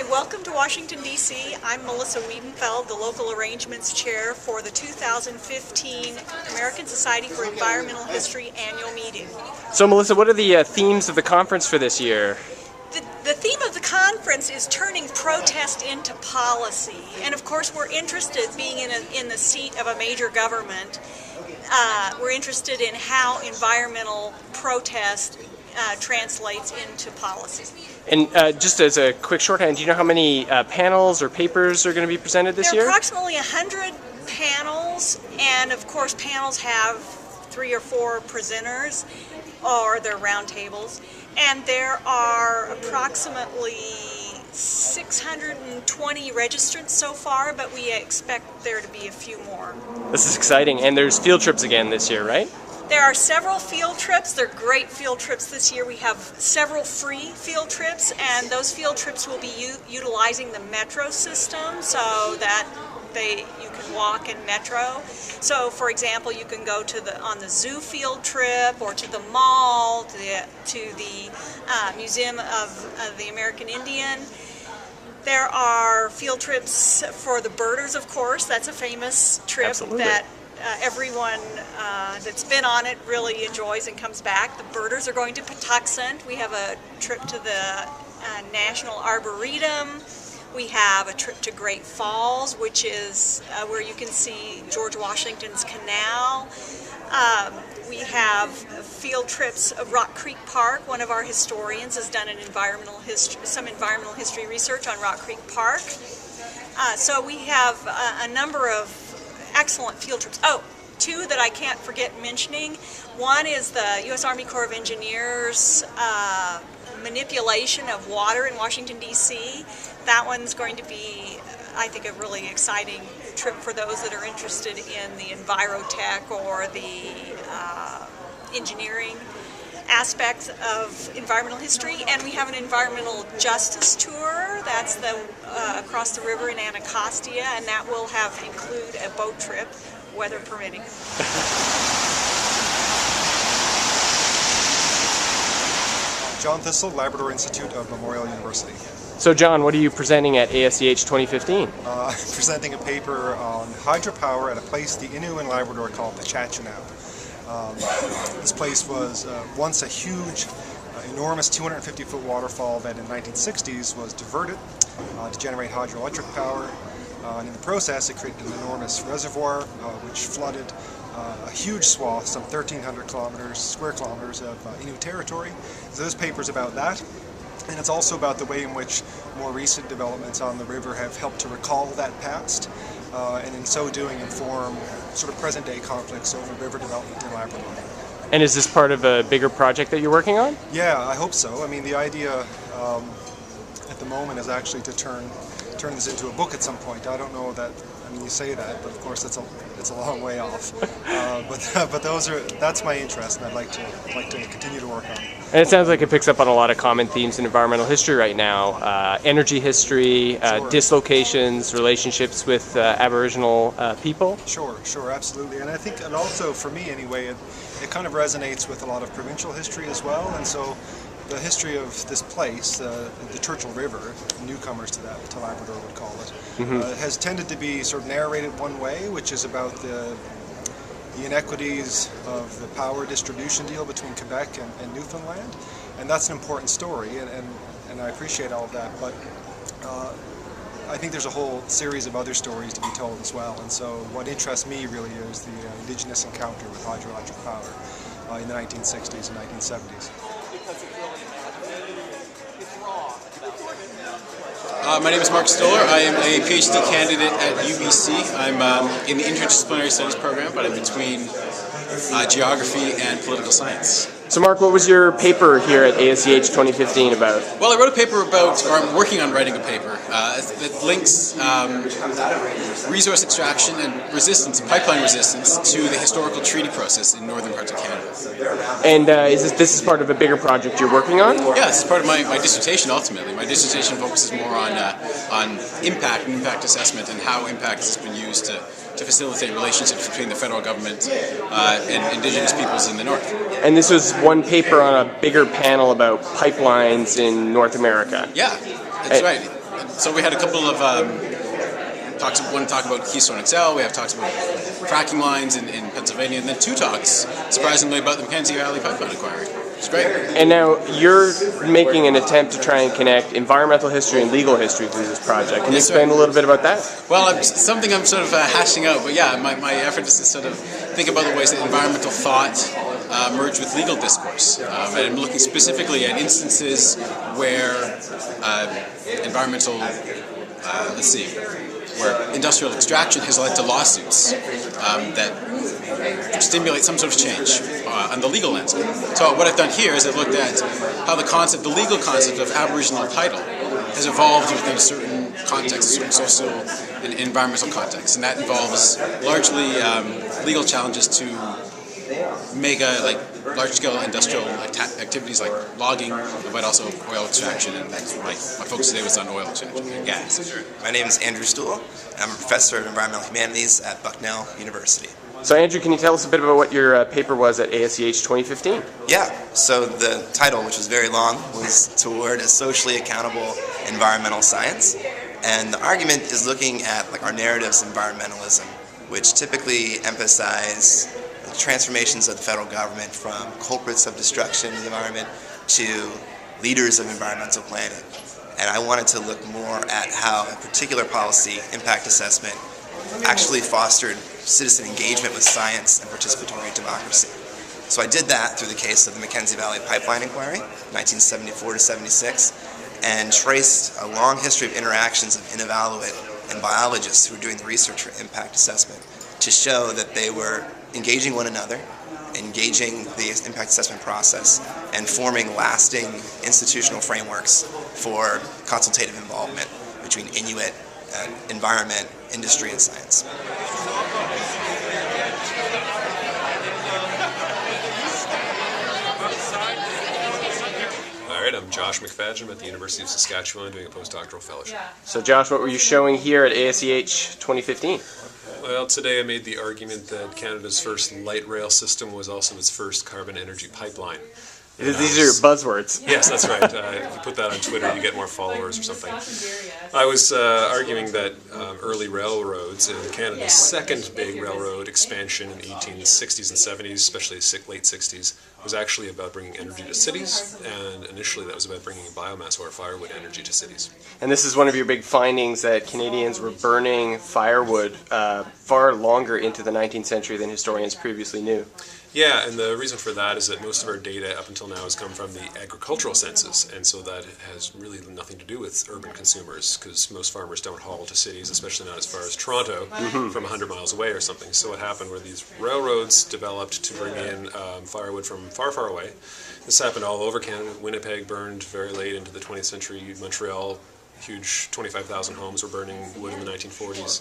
Welcome to Washington, D.C. I'm Melissa Wiedenfeld, the Local Arrangements Chair for the 2015 American Society for Environmental History Annual Meeting. So Melissa, what are the themes of the conference for this year? The theme of the conference is turning protest into policy. And of course we're interested, being in the seat of a major government, we're interested in how environmental protest translates into policy. And just as a quick shorthand, do you know how many panels or papers are going to be presented this year? There are approximately 100 panels, and of course panels have 3 or 4 presenters, or they're round tables, and there are approximately 620 registrants so far, but we expect there to be a few more. This is exciting, and there's field trips again this year, right? There are several field trips. They're great field trips this year. We have several free field trips, and those field trips will be utilizing the metro system so that you can walk in metro. So, for example, you can go to on the zoo field trip, or to the mall, to the Museum of the American Indian. There are field trips for the birders, of course. That's a famous trip. Absolutely. That everyone that's been on it really enjoys and comes back. The birders are going to Patuxent. We have a trip to the National Arboretum. We have a trip to Great Falls, which is where you can see George Washington's Canal. We have field trips of Rock Creek Park. One of our historians has done some environmental history research on Rock Creek Park. So we have a number of excellent field trips. Oh, 2 that I can't forget mentioning. One is the U.S. Army Corps of Engineers manipulation of water in Washington, D.C. That one's going to be, I think, a really exciting trip for those that are interested in the envirotech or the engineering aspects of environmental history. And we have an environmental justice tour. That's the across the river in Anacostia, and that will include a boat trip, weather permitting. John Thistle, Labrador Institute of Memorial University. So John, what are you presenting at ASEH 2015? I'm presenting a paper on hydropower at a place the Innu in Labrador called Campbell. This place was once a huge, enormous 250-foot waterfall that in the 1960s was diverted to generate hydroelectric power. And in the process, it created an enormous reservoir which flooded a huge swath, some 1,300 square kilometers of Innu territory. So this paper is about that. And it's also about the way in which more recent developments on the river have helped to recall that past, and in so doing inform sort of present-day conflicts over river development in Labrador. And is this part of a bigger project that you're working on? Yeah, I hope so. I mean, the idea at the moment is actually to turn this into a book at some point. I don't know that. I mean, you say that, but of course it's a long way off. But that's my interest, and I'd like to continue to work on it. And it sounds like it picks up on a lot of common themes in environmental history right now: energy history, Sure. dislocations, relationships with Aboriginal people. Sure, absolutely. And I think, and also for me anyway, it kind of resonates with a lot of provincial history as well. And so the history of this place, the Churchill River, newcomers to Labrador would call it, has tended to be sort of narrated one way, which is about the the inequities of the power distribution deal between Quebec and Newfoundland, and that's an important story, and I appreciate all of that, but I think there's a whole series of other stories to be told as well, and so what interests me really is the Indigenous encounter with hydroelectric power in the 1960s and 1970s. My name is Mark Stuhl. I am a PhD candidate at UBC. I'm in the Interdisciplinary Studies program, but I'm between geography and political science. So Mark, what was your paper here at ASEH 2015 about? Well, I wrote a paper about, or I'm working on writing a paper that links resource extraction and resistance, pipeline resistance, to the historical treaty process in northern parts of Canada. And this is part of a bigger project you're working on? Yeah, this is part of my dissertation ultimately. My dissertation focuses more on impact and impact assessment and how impact has been used to facilitate relationships between the federal government and Indigenous peoples in the north. And this was one paper on a bigger panel about pipelines in North America. Yeah, that's right. So we had a couple of talks. One talk about Keystone XL. We have talks about fracking lines in Pennsylvania, and then two talks, surprisingly, about the Mackenzie Valley pipeline inquiry. It's great. And now you're making an attempt to try and connect environmental history and legal history through this project. Can you explain a little bit about that? Well, something I'm sort of hashing out, but yeah, my effort is to sort of think about the ways that environmental thought merge with legal discourse. And I'm looking specifically at instances where where industrial extraction has led to lawsuits that stimulate some sort of change on the legal landscape. So what I've done here is I've looked at how the legal concept of Aboriginal title has evolved within a certain context, a certain social and environmental context, and that involves largely legal challenges to large-scale industrial activities like logging, but also oil extraction, and my focus today was on oil extraction and gas. My name is Andrew Stuhl. I'm a professor of environmental humanities at Bucknell University. So Andrew, can you tell us a bit about what your paper was at ASEH 2015? Yeah, so the title, which was very long, was toward a socially accountable environmental science. And the argument is looking at our narratives of environmentalism, which typically emphasize the transformations of the federal government from culprits of destruction of the environment to leaders of environmental planning. And I wanted to look more at how a particular policy, impact assessment, actually fostered citizen engagement with science and participatory democracy. So I did that through the case of the Mackenzie Valley Pipeline Inquiry, 1974 to 76, and traced a long history of interactions of inevaluate and biologists who were doing the research for impact assessment to show that they were engaging one another, engaging the impact assessment process, and forming lasting institutional frameworks for consultative involvement between Inuit, environment, industry, and science. All right, I'm Josh MacFadyen at the University of Saskatchewan doing a postdoctoral fellowship. So Josh, what were you showing here at ASEH 2015? Well, today I made the argument that Canada's first light rail system was also its first carbon energy pipeline. These are your buzzwords. Yes, that's right. If you put that on Twitter, you get more followers or something. I was arguing that early railroads and Canada's second big railroad expansion in the 1860s and 70s, especially late 60s, was actually about bringing energy to cities, and initially that was about bringing biomass or firewood energy to cities. And this is one of your big findings, that Canadians were burning firewood far longer into the 19th century than historians previously knew. Yeah, and the reason for that is that most of our data up until now has come from the agricultural census, and so that has really nothing to do with urban consumers, because most farmers don't haul to cities, especially not as far as Toronto, from 100 miles away or something. So what happened were these railroads developed to bring in firewood from far, far away. This happened all over Canada. Winnipeg burned very late into the 20th century. Montreal, huge 25,000 homes were burning wood in the 1940s.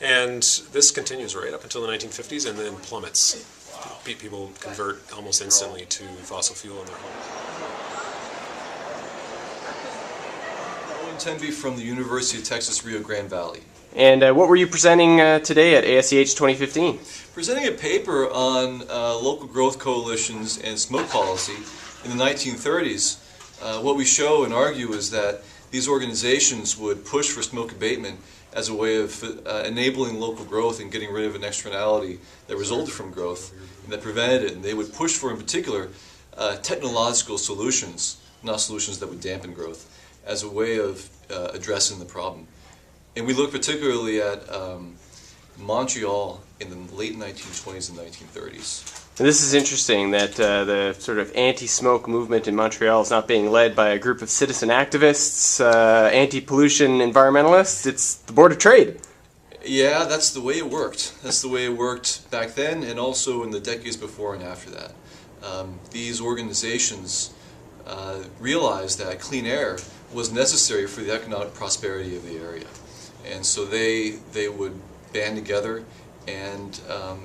And this continues right up until the 1950s and then plummets. People convert almost instantly to fossil fuel in their homes. Owen Temby from the University of Texas Rio Grande Valley. And what were you presenting today at ASEH 2015? Presenting a paper on local growth coalitions and smoke policy in the 1930s. What we show and argue is that these organizations would push for smoke abatement as a way of enabling local growth and getting rid of an externality that resulted from growth and that prevented it. And they would push for, in particular, technological solutions, not solutions that would dampen growth, as a way of addressing the problem. And we look particularly at Montreal in the late 1920s and 1930s. And this is interesting that the sort of anti-smoke movement in Montreal is not being led by a group of citizen activists, anti-pollution environmentalists. It's the Board of Trade. Yeah, that's the way it worked. That's the way it worked back then and also in the decades before and after that. These organizations realized that clean air was necessary for the economic prosperity of the area. And so they would band together and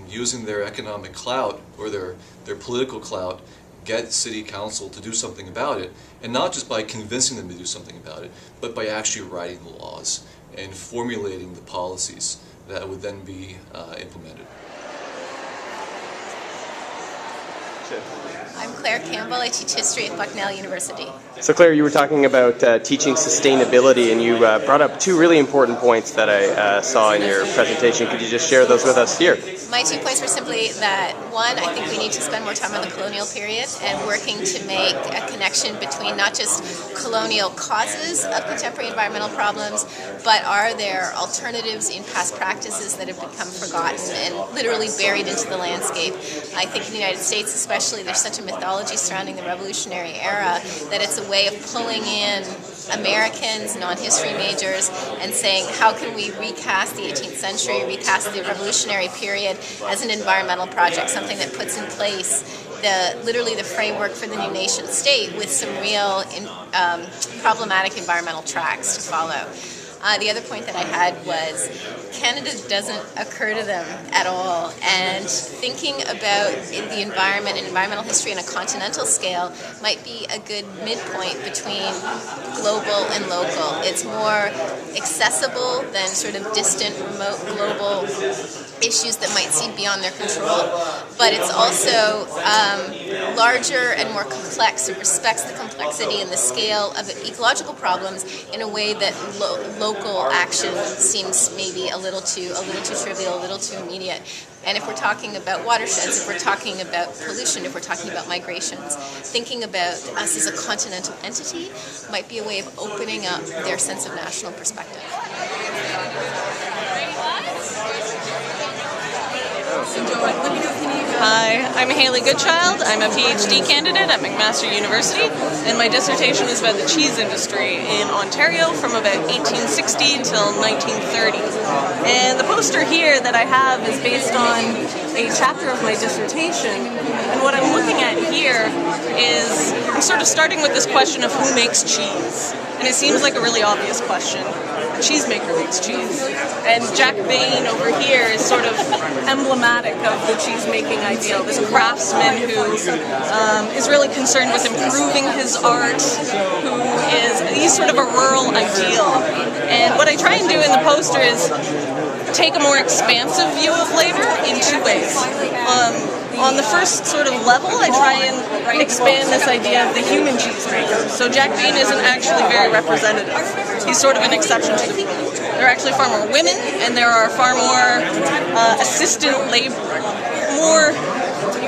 using their economic clout or their political clout, get city council to do something about it, and not just by convincing them to do something about it, but by actually writing the laws and formulating the policies that would then be implemented. I'm Claire Campbell. I teach history at Bucknell University. So Claire, you were talking about teaching sustainability, and you brought up two really important points that I saw in your presentation. Could you just share those with us here? My 2 points were simply that, one, I think we need to spend more time on the colonial period and working to make a connection between not just colonial causes of contemporary environmental problems, but are there alternatives in past practices that have become forgotten and literally buried into the landscape. I think in the United States especially, there's such a mythology surrounding the Revolutionary era that it's a way of pulling in Americans, non-history majors, and saying how can we recast the 18th century, recast the Revolutionary period as an environmental project, something that puts in place literally the framework for the new nation state with some real problematic environmental tracks to follow. The other point that I had was Canada doesn't occur to them at all, and thinking about the environment and environmental history on a continental scale might be a good midpoint between global and local. It's more accessible than sort of distant, remote, global issues that might seem beyond their control, but it's also larger and more complex. It respects the complexity and the scale of ecological problems in a way that local action seems maybe a little too trivial, a little too immediate. And if we're talking about watersheds, if we're talking about pollution, if we're talking about migrations, thinking about us as a continental entity might be a way of opening up their sense of national perspective. Hi, I'm Hayley Goodchild. I'm a PhD candidate at McMaster University, and my dissertation is about the cheese industry in Ontario from about 1860 till 1930. And the poster here that I have is based on a chapter of my dissertation, and what I'm looking at here is I'm sort of starting with this question of who makes cheese. And it seems like a really obvious question. A cheesemaker makes cheese. And Jack Bain over here is sort of emblematic of the cheese-making ideal. This craftsman who is really concerned with improving his art, he's sort of a rural ideal. And what I try and do in the poster is take a more expansive view of labor in two ways. On the first sort of level, I try and expand this idea of the human cheesemaker. So Jack Bain isn't actually very representative. He's sort of an exception to the rule. There are actually far more women, and there are far more assistant labor, more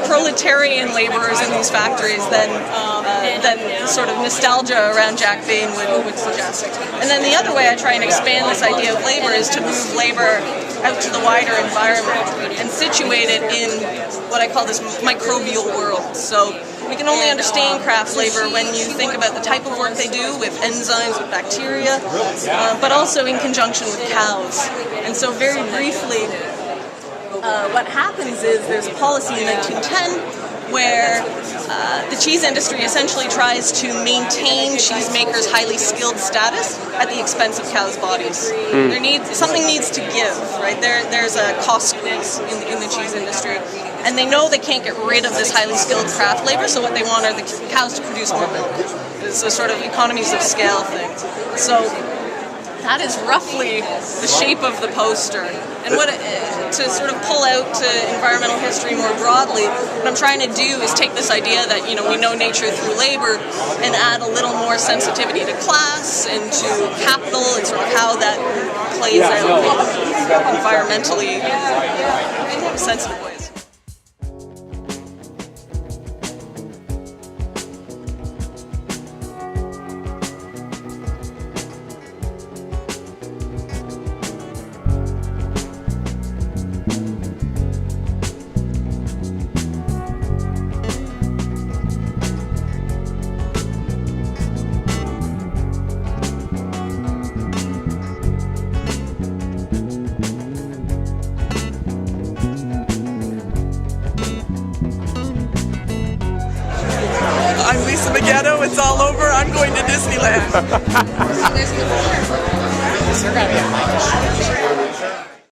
proletarian laborers in these factories than sort of nostalgia around Jack Bain would suggest. And then the other way I try and expand this idea of labor is to move labor out to the wider environment and situate it in what I call this microbial world. So we can only understand craft labor when you think about the type of work they do with enzymes, with bacteria, but also in conjunction with cows. And so very briefly, what happens is there's a policy in 1910 where the cheese industry essentially tries to maintain cheesemakers' highly skilled status at the expense of cows' bodies. Something needs to give, right? There's a cost squeeze in the cheese industry. And they know they can't get rid of this highly skilled craft labor, so what they want are the cows to produce more milk. It's a sort of economies of scale thing. So that is roughly the shape of the poster. And to sort of pull out to environmental history more broadly, what I'm trying to do is take this idea that, you know, we know nature through labor and add a little more sensitivity to class and to capital and sort of how that plays out in environmentally sensitive ways. It's all over. I'm going to Disneyland.